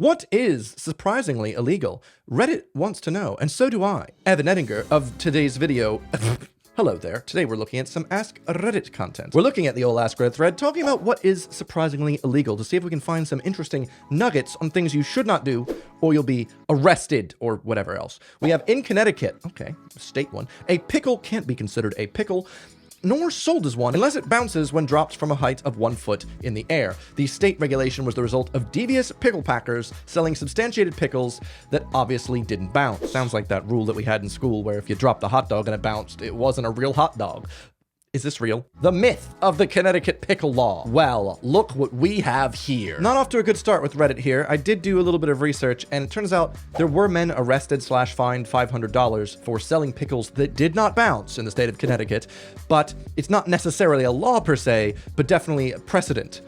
What is surprisingly illegal? Reddit wants to know, and so do I. Evan Edinger of today's video. Hello there. Today we're looking at some Ask Reddit content. We're looking at the old Ask Reddit thread, talking about what is surprisingly illegal to see if we can find some interesting nuggets on things you should not do, or you'll be arrested, or whatever else. We have in Connecticut, okay, state one, a pickle can't be considered a pickle, nor sold as one unless it bounces when dropped from a height of 1 foot in the air. The state regulation was the result of devious pickle packers selling substantiated pickles that obviously didn't bounce. Sounds like that rule that we had in school where if you dropped a hot dog and it bounced, it wasn't a real hot dog. Is this real? The myth of the Connecticut pickle law. Well, look what we have here. Not off to a good start with Reddit here. I did do a little bit of research, and it turns out there were men arrested / fined $500 for selling pickles that did not bounce in the state of Connecticut, but it's not necessarily a law per se, but definitely a precedent.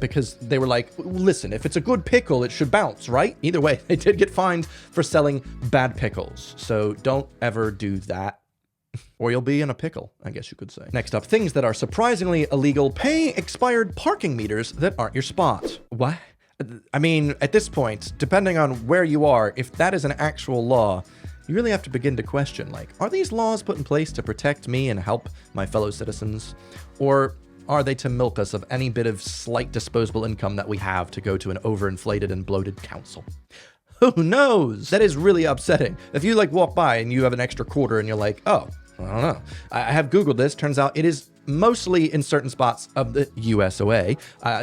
Because they were like, listen, if it's a good pickle, it should bounce, right? Either way, they did get fined for selling bad pickles. So don't ever do that. Or you'll be in a pickle, I guess you could say. Next up, things that are surprisingly illegal. Pay expired parking meters that aren't your spot. What? I mean, at this point, depending on where you are, if that is an actual law, you really have to begin to question, like, are these laws put in place to protect me and help my fellow citizens? Or are they to milk us of any bit of slight disposable income that we have to go to an overinflated and bloated council? Who knows? That is really upsetting. If you like walk by and you have an extra quarter and you're like, oh, I don't know. I have Googled this. Turns out it is mostly in certain spots of the USOA.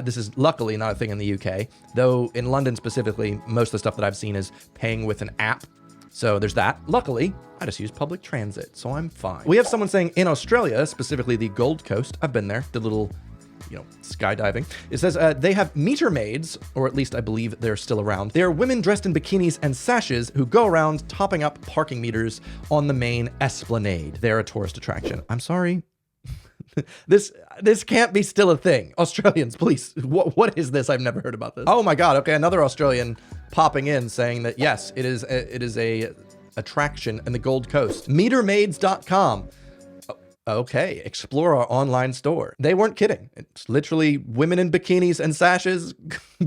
This is luckily not a thing in the UK, though in London specifically, most of the stuff that I've seen is paying with an app. So there's that. Luckily, I just use public transit, so I'm fine. We have someone saying in Australia, specifically the Gold Coast, I've been there, the little, skydiving. It says they have meter maids, or at least I believe they're still around. They are women dressed in bikinis and sashes who go around topping up parking meters on the main esplanade. They're a tourist attraction. I'm sorry. This can't be still a thing. Australians, please. What is this? I've never heard about this. Oh my God. Okay, another Australian popping in saying that yes, it is a attraction in the Gold Coast. Metermaids.com. Okay, explore our online store. They weren't kidding. It's literally women in bikinis and sashes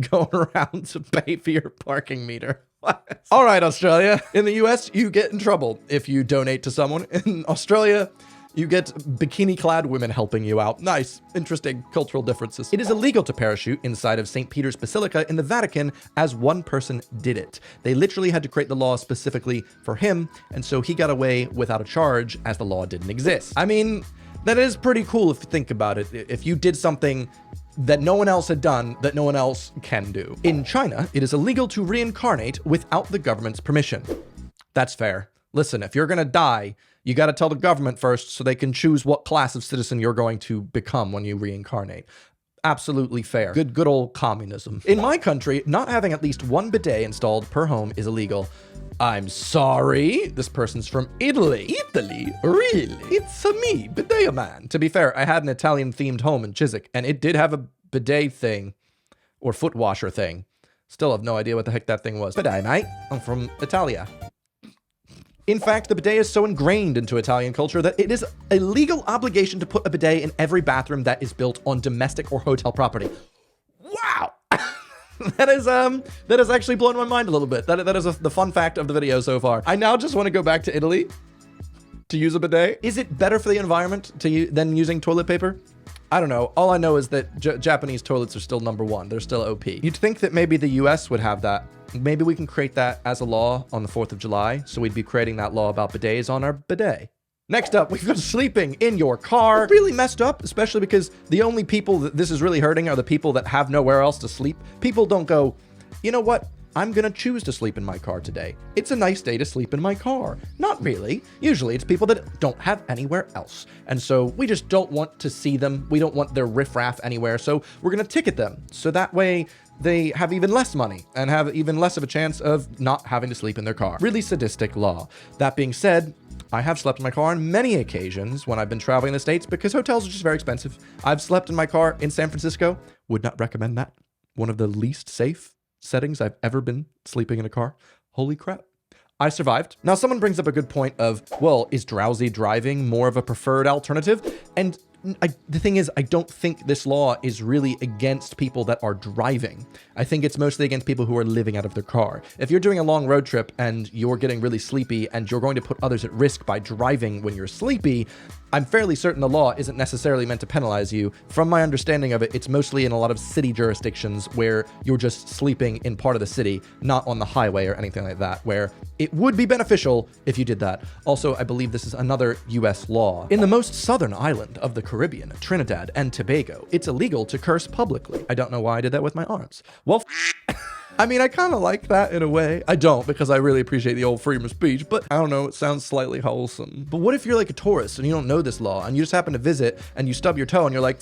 going around to pay for your parking meter. What? All right, Australia. In the US, you get in trouble if you donate to someone. In Australia, you get bikini-clad women helping you out. Nice, interesting cultural differences. It is illegal to parachute inside of St. Peter's Basilica in the Vatican as one person did it. They literally had to create the law specifically for him, and so he got away without a charge as the law didn't exist. I mean, that is pretty cool if you think about it. If you did something that no one else had done, that no one else can do. In China, it is illegal to reincarnate without the government's permission. That's fair. Listen, if you're gonna die, you got to tell the government first so they can choose what class of citizen you're going to become when you reincarnate. Absolutely fair. Good old communism. In my country, not having at least one bidet installed per home is illegal. I'm sorry. This person's from Italy. Italy? Really? It's me, bidet man. To be fair, I had an Italian-themed home in Chiswick, and it did have a bidet thing, or foot washer thing. Still have no idea what the heck that thing was. Bidet, mate. I'm from Italia. In fact, the bidet is so ingrained into Italian culture that it is a legal obligation to put a bidet in every bathroom that is built on domestic or hotel property. Wow! That is actually blowing my mind a little bit. That is the fun fact of the video so far. I now just want to go back to Italy to use a bidet. Is it better for the environment than using toilet paper? I don't know. All I know is that Japanese toilets are still #1. They're still OP. You'd think that maybe the US would have that. Maybe we can create that as a law on the 4th of July. So we'd be creating that law about bidets on our bidet. Next up, we've got sleeping in your car. Really messed up, especially because the only people that this is really hurting are the people that have nowhere else to sleep. People don't go, you know what? I'm gonna choose to sleep in my car today. It's a nice day to sleep in my car. Not really. Usually it's people that don't have anywhere else. And so we just don't want to see them. We don't want their riffraff anywhere. So we're gonna ticket them. So that way they have even less money and have even less of a chance of not having to sleep in their car. Really sadistic law. That being said, I have slept in my car on many occasions when I've been traveling in the States because hotels are just very expensive. I've slept in my car in San Francisco. Would not recommend that. One of the least safe settings I've ever been sleeping in a car. Holy crap. I survived. Now, someone brings up a good point of, well, is drowsy driving more of a preferred alternative? And the thing is, I don't think this law is really against people that are driving. I think it's mostly against people who are living out of their car. If you're doing a long road trip and you're getting really sleepy and you're going to put others at risk by driving when you're sleepy, I'm fairly certain the law isn't necessarily meant to penalize you. From my understanding of it, it's mostly in a lot of city jurisdictions where you're just sleeping in part of the city, not on the highway or anything like that, where it would be beneficial if you did that. Also, I believe this is another US law. In the most southern island of the Caribbean, Trinidad and Tobago, it's illegal to curse publicly. I don't know why I did that with my arms. Well, I mean, I kind of like that in a way. I don't, because I really appreciate the old freedom of speech, but I don't know, it sounds slightly wholesome. But what if you're like a tourist and you don't know this law and you just happen to visit and you stub your toe and you're like,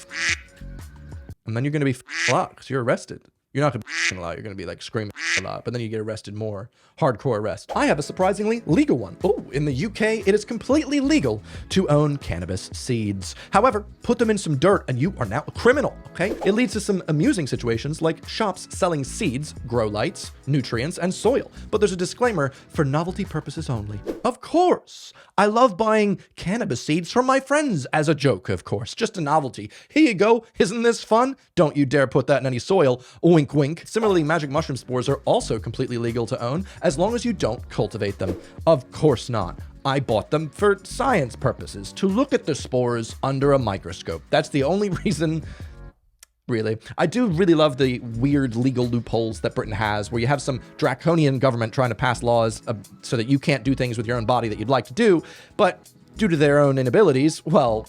and then you're going to be a lot because you're arrested. You're not going to be a lot, you're going to be like screaming a lot, but then you get arrested more. Hardcore arrest. I have a surprisingly legal one. Oh, in the UK, it is completely legal to own cannabis seeds. However, put them in some dirt and you are now a criminal, okay? It leads to some amusing situations like shops selling seeds, grow lights, nutrients, and soil. But there's a disclaimer for novelty purposes only. Of course, I love buying cannabis seeds from my friends as a joke, of course, just a novelty. Here you go, isn't this fun? Don't you dare put that in any soil. Wink, wink. Similarly, magic mushroom spores are also completely legal to own as long as you don't cultivate them. Of course not. I bought them for science purposes, to look at the spores under a microscope. That's the only reason, really. I do really love the weird legal loopholes that Britain has, where you have some draconian government trying to pass laws so that you can't do things with your own body that you'd like to do, but due to their own inabilities, well,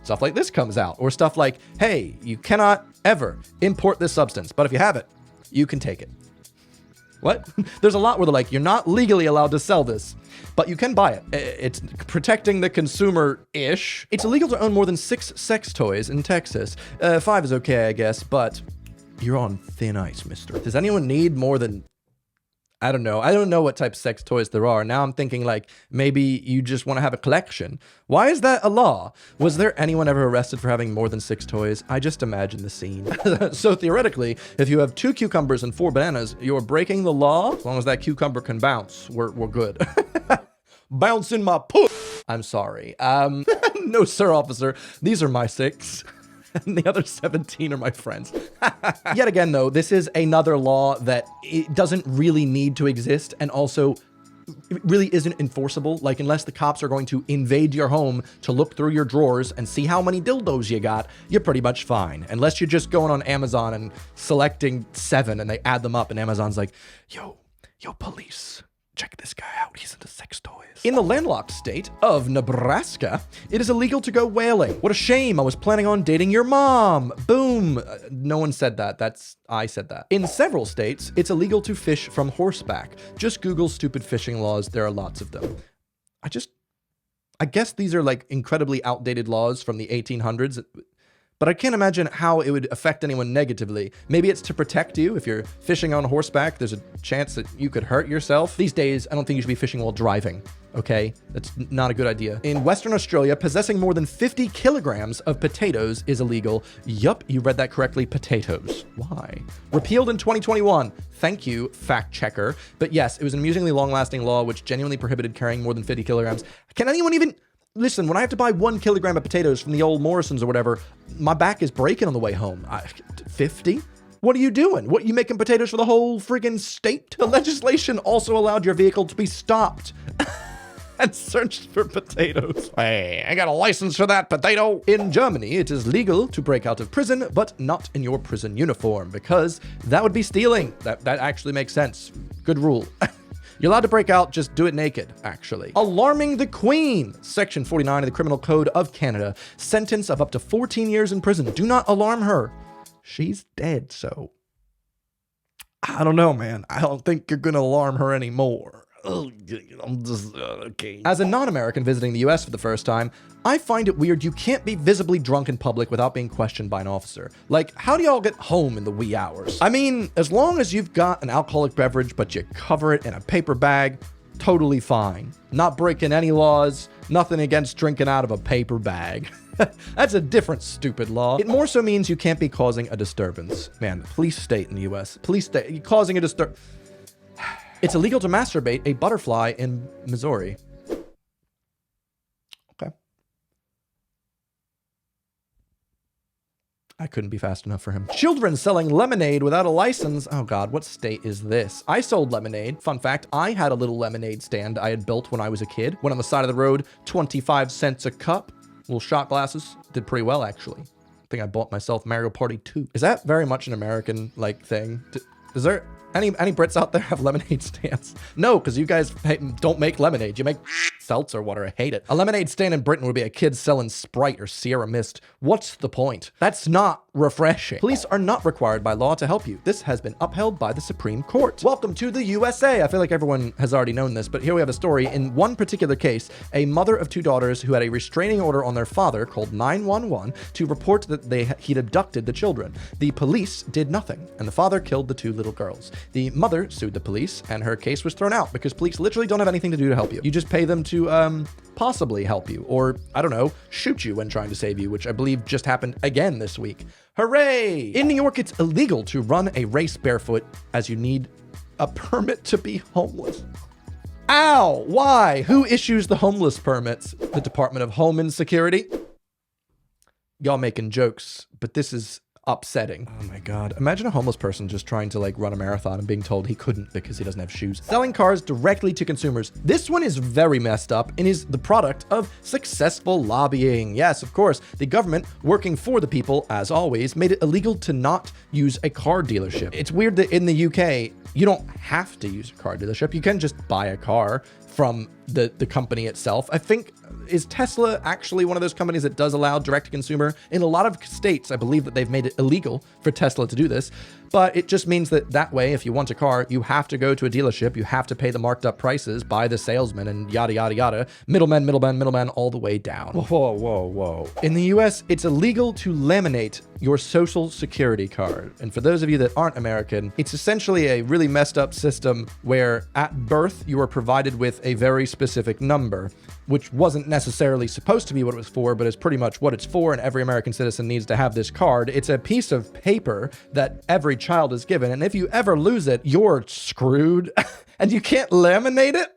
stuff like this comes out. Or stuff like, hey, you cannot ever import this substance, but if you have it, you can take it. What? There's a lot where they're like, you're not legally allowed to sell this, but you can buy it. It's protecting the consumer-ish. It's illegal to own more than 6 sex toys in Texas. 5 is okay, I guess, but you're on thin ice, mister. Does anyone need more than... I don't know. I don't know what type of sex toys there are. Now I'm thinking like, maybe you just want to have a collection. Why is that a law? Was there anyone ever arrested for having more than 6 toys? I just imagine the scene. So theoretically, if you have 2 cucumbers and 4 bananas, you're breaking the law. As long as that cucumber can bounce, we're good. Bounce in my poo. I'm sorry. No, sir, officer. These are my 6. And the other 17 are my friends. Yet again, though, this is another law that it doesn't really need to exist, and also it really isn't enforceable. Like, unless the cops are going to invade your home to look through your drawers and see how many dildos you got, you're pretty much fine. Unless you're just going on Amazon and selecting 7 and they add them up and Amazon's like, yo, police, check this guy out, he's into sex toys. In the landlocked state of Nebraska, it is illegal to go whaling. What a shame, I was planning on dating your mom. Boom. No one said that, I said that. In several states, it's illegal to fish from horseback. Just Google stupid fishing laws, there are lots of them. I guess these are like incredibly outdated laws from the 1800s, but I can't imagine how it would affect anyone negatively. Maybe it's to protect you. If you're fishing on horseback, there's a chance that you could hurt yourself. These days, I don't think you should be fishing while driving, okay? That's not a good idea. In Western Australia, possessing more than 50 kilograms of potatoes is illegal. Yup, you read that correctly, potatoes. Why? Repealed in 2021. Thank you, fact checker. But yes, it was an amusingly long-lasting law which genuinely prohibited carrying more than 50 kilograms. Can anyone even... Listen, when I have to buy 1 kilogram of potatoes from the old Morrisons or whatever, my back is breaking on the way home. 50? What are you doing? What, you making potatoes for the whole friggin' state? The legislation also allowed your vehicle to be stopped and searched for potatoes. Hey, I got a license for that potato. In Germany, it is legal to break out of prison, but not in your prison uniform, because that would be stealing. That actually makes sense. Good rule. You're allowed to break out, just do it naked, actually. Alarming the Queen. Section 49 of the Criminal Code of Canada. Sentence of up to 14 years in prison. Do not alarm her. She's dead, so... I don't know, man. I don't think you're gonna alarm her anymore. I'm just, okay. As a non-American visiting the US for the first time, I find it weird you can't be visibly drunk in public without being questioned by an officer. Like, how do y'all get home in the wee hours? I mean, as long as you've got an alcoholic beverage, but you cover it in a paper bag, totally fine. Not breaking any laws, nothing against drinking out of a paper bag. That's a different stupid law. It more so means you can't be causing a disturbance. Man, police state in the US. Police state, causing a disturbance. It's illegal to masturbate a butterfly in Missouri. Okay. I couldn't be fast enough for him. Children selling lemonade without a license. Oh God, what state is this? I sold lemonade. Fun fact, I had a little lemonade stand I had built when I was a kid. Went on the side of the road, 25 cents a cup. Little shot glasses. Did pretty well, actually. I think I bought myself Mario Party 2. Is that very much an American, like, thing? Is there any Brits out there have lemonade stands? No, because you guys don't make lemonade. You make seltzer water. I hate it. A lemonade stand in Britain would be a kid selling Sprite or Sierra Mist. What's the point? That's not refreshing. Police are not required by law to help you. This has been upheld by the Supreme Court. Welcome to the USA. I feel like everyone has already known this, but here we have a story. In one particular case, a mother of 2 daughters who had a restraining order on their father called 911 to report that he'd abducted the children. The police did nothing, and the father killed the 2 little girls. The mother sued the police, and her case was thrown out because police literally don't have anything to do to help you. You just pay them to possibly help you, or, I don't know, shoot you when trying to save you, which I believe just happened again this week. Hooray! In New York, it's illegal to run a race barefoot, as you need a permit to be homeless. Ow! Why? Who issues the homeless permits? The Department of Homeland Security? Y'all making jokes, but this is upsetting. Oh my God. Imagine a homeless person just trying to like run a marathon and being told he couldn't because he doesn't have shoes. Selling cars directly to consumers. This one is very messed up and is the product of successful lobbying. Yes, of course, the government, working for the people, as always, made it illegal to not use a car dealership. It's weird that in the UK, you don't have to use a car dealership. You can just buy a car from the company itself. I think, is Tesla actually one of those companies that does allow direct-to-consumer? In a lot of states, I believe that they've made it illegal for Tesla to do this, but it just means that way, if you want a car, you have to go to a dealership, you have to pay the marked up prices by the salesman and yada, yada, yada. Middleman, all the way down. Whoa, whoa, whoa. In the US, it's illegal to laminate your social security card. And for those of you that aren't American, it's essentially a really messed up system where at birth, you are provided with a very specific number, which wasn't necessarily supposed to be what it was for, but is pretty much what it's for, and every American citizen needs to have this card. It's a piece of paper that every child is given, and if you ever lose it, you're screwed, and you can't laminate it,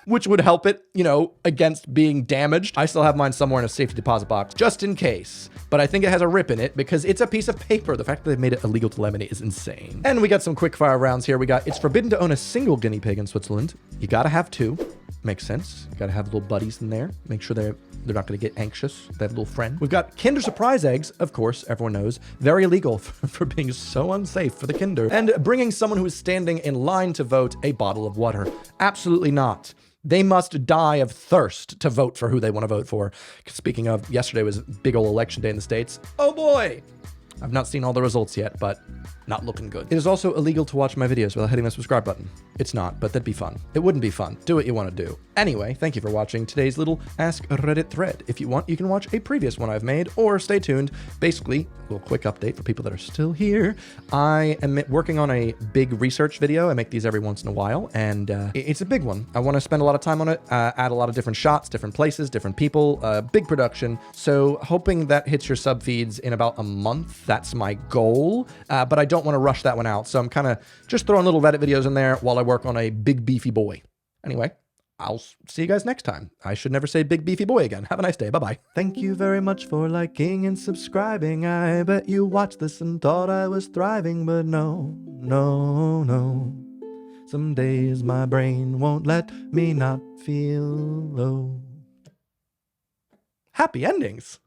which would help it, you know, against being damaged. I still have mine somewhere in a safety deposit box, just in case, but I think it has a rip in it because it's a piece of paper. The fact that they've made it illegal to laminate is insane. And we got some quick fire rounds here. We got, it's forbidden to own a single guinea pig in Switzerland. You gotta have 2. Makes sense. You gotta have little buddies in there. Make sure they're not gonna get anxious. They have a little friend. We've got Kinder Surprise eggs, of course, everyone knows. Very illegal for being so unsafe for the Kinder. And bringing someone who is standing in line to vote a bottle of water. Absolutely not. They must die of thirst to vote for who they want to vote for. Speaking of, yesterday was big old election day in the States. Oh boy! I've not seen all the results yet, but not looking good. It is also illegal to watch my videos without hitting the subscribe button. It's not, but that'd be fun. It wouldn't be fun. Do what you want to do. Anyway, thank you for watching today's little Ask Reddit thread. If you want, you can watch a previous one I've made, or stay tuned. Basically, a little quick update for people that are still here. I am working on a big research video. I make these every once in a while, and it's a big one. I want to spend a lot of time on it, add a lot of different shots, different places, different people, big production. So hoping that hits your sub feeds in about a month. That's my goal, but I don't want to rush that one out. So I'm kind of just throwing little Reddit videos in there while I work on a big beefy boy. Anyway, I'll see you guys next time. I should never say big beefy boy again. Have a nice day. Bye-bye. Thank you very much for liking and subscribing. I bet you watched this and thought I was thriving, but no. Some days my brain won't let me not feel low. Happy endings.